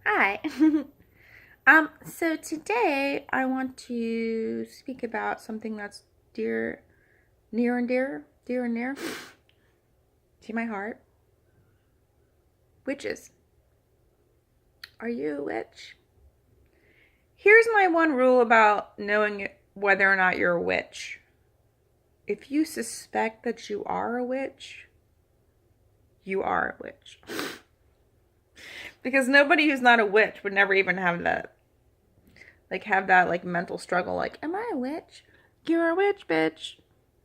Hi. So today I want to speak about something that's dear and near to my heart. Witches. Are you a witch? Here's my one rule about knowing whether or not you're a witch. If you suspect that you are a witch, you are a witch. Because nobody who's not a witch would never even have that mental struggle like, am I a witch? You're a witch, bitch.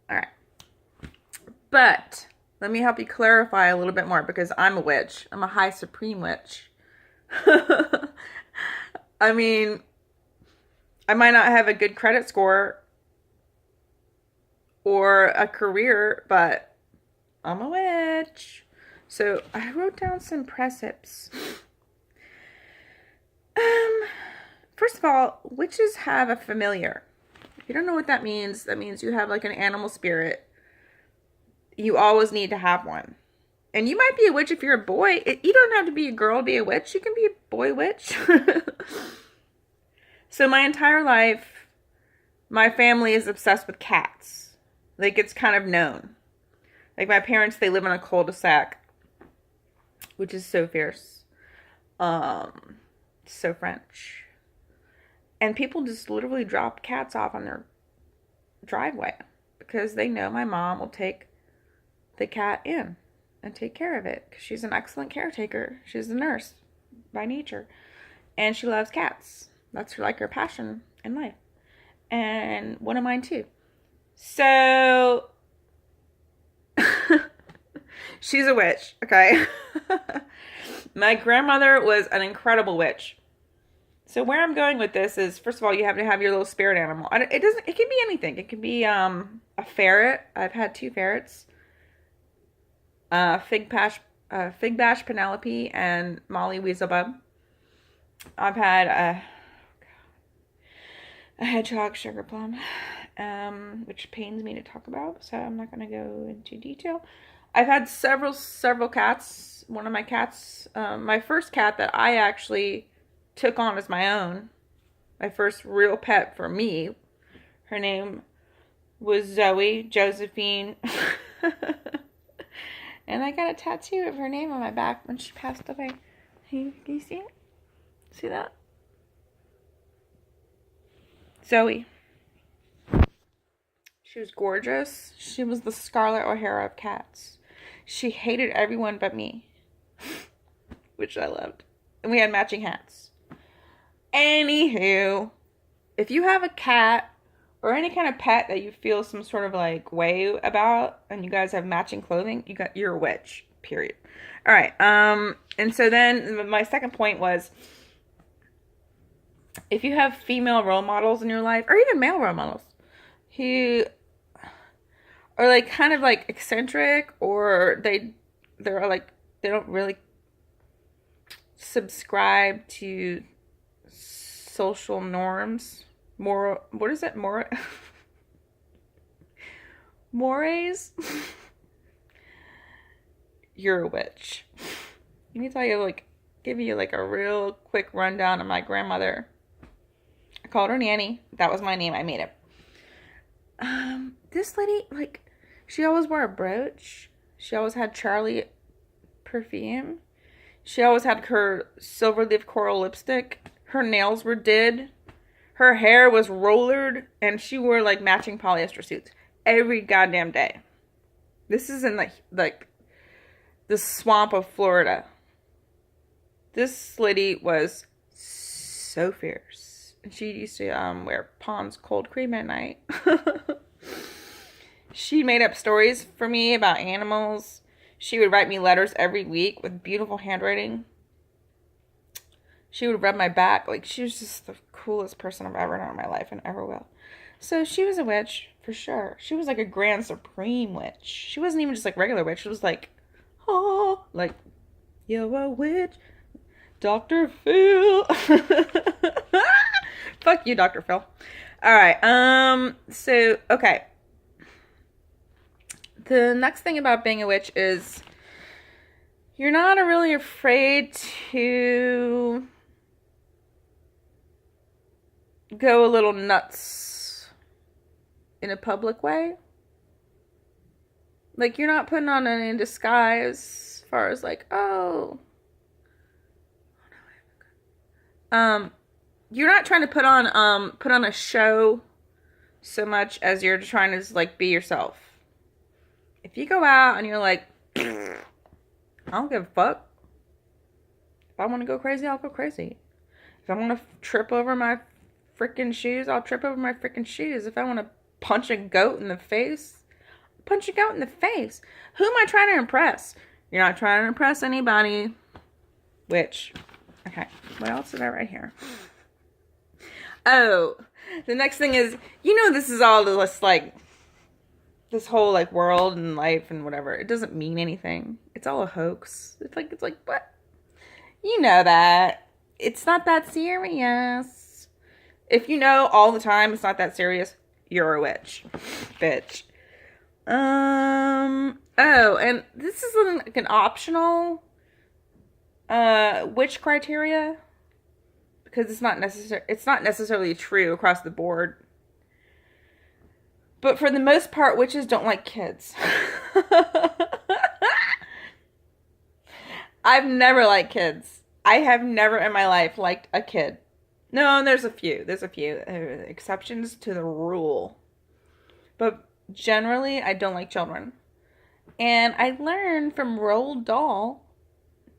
All right. But let me help you clarify a little bit more because I'm a witch. I'm a high supreme witch. I mean, I might not have a good credit score or a career, but I'm a witch. So I wrote down some precepts. First of all, witches have a familiar. If you don't know what that means you have like an animal spirit. You always need to have one. And you might be a witch if you're a boy. You don't have to be a girl to be a witch. You can be a boy witch. So my entire life, my family is obsessed with cats. Like, it's kind of known. Like, my parents, they live in a cul-de-sac, which is so fierce. So French. And people just literally drop cats off on their driveway because they know my mom will take the cat in and take care of it because she's an excellent caretaker. She's a nurse by nature, and she loves cats. That's her passion in life, and one of mine too. So she's a witch, okay? My grandmother was an incredible witch. So where I'm going with this is, first of all, you have to have your little spirit animal. It can be anything. It can be a ferret. I've had two ferrets. Fig Bash Penelope and Molly Weaselbub. I've had a hedgehog Sugar Plum, which pains me to talk about, so I'm not going to go into detail. I've had several cats. One of my cats, my first cat that I actually took on as my own, my first real pet for me, her name was Zoe Josephine. And I got a tattoo of her name on my back when she passed away. Can you see it? See that? Zoe. She was gorgeous. She was the Scarlett O'Hara of cats. She hated everyone but me, which I loved. And we had matching hats. Anywho, if you have a cat or any kind of pet that you feel some sort of like way about, and you guys have matching clothing, you're a witch. Period. All right. And so then my second point was, if you have female role models in your life, or even male role models, who are like kind of like eccentric, or they're like they don't really subscribe to social norms, moral, what is it, more mores. You're a witch. Let me tell you, give you like a real quick rundown of my grandmother. I called her Nanny. That was my name. I made it. This lady, she always wore a brooch. She always had Charlie perfume. She always had her silver leaf coral lipstick. Her nails were did. Her hair was rollered, and she wore like matching polyester suits every goddamn day. This is in like the swamp of Florida. This lady was so fierce. And she used to wear Pond's cold cream at night. She made up stories for me about animals. She would write me letters every week with beautiful handwriting. She would rub my back. Like, she was just the coolest person I've ever known in my life and ever will. So she was a witch, for sure. She was like a grand supreme witch. She wasn't even just like regular witch. She was like, oh, like, you're a witch, Dr. Phil. Fuck you, Dr. Phil. All right. So, okay. The next thing about being a witch is you're not really afraid to go a little nuts in a public way. Like, you're not putting on any disguise as far as like, oh, you're not trying to put on a show so much as you're trying to like be yourself. If you go out and you're like, I don't give a fuck. If I want to go crazy, I'll go crazy. If I want to trip over my freaking shoes, I'll trip over my freaking shoes. If I want to punch a goat in the face, punch a goat in the face. Who am I trying to impress? You're not trying to impress anybody. Which, okay, what else did I write here? Oh, the next thing is, this is all this, like, this whole, like, world and life and whatever. It doesn't mean anything. It's all a hoax. It's like, what? You know that. It's not that serious. If you know all the time it's not that serious, you're a witch. Bitch. Oh, and this is like an optional witch criteria because it's not necessarily true across the board. But for the most part, witches don't like kids. I've never liked kids. I have never in my life liked a kid. No, there's a few. There's a few exceptions to the rule. But generally, I don't like children. And I learned from Roald Dahl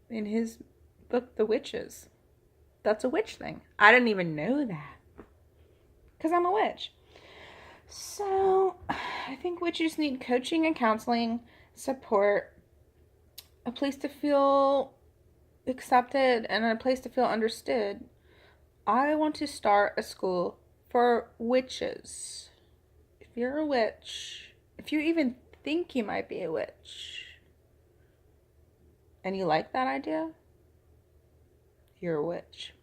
in his book, The Witches. That's a witch thing. I didn't even know that. Because I'm a witch. So, I think witches need coaching and counseling, support, a place to feel accepted, and a place to feel understood. I want to start a school for witches. If you're a witch, if you even think you might be a witch, and you like that idea, you're a witch.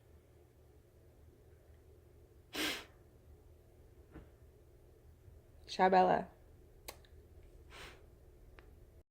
Shabella.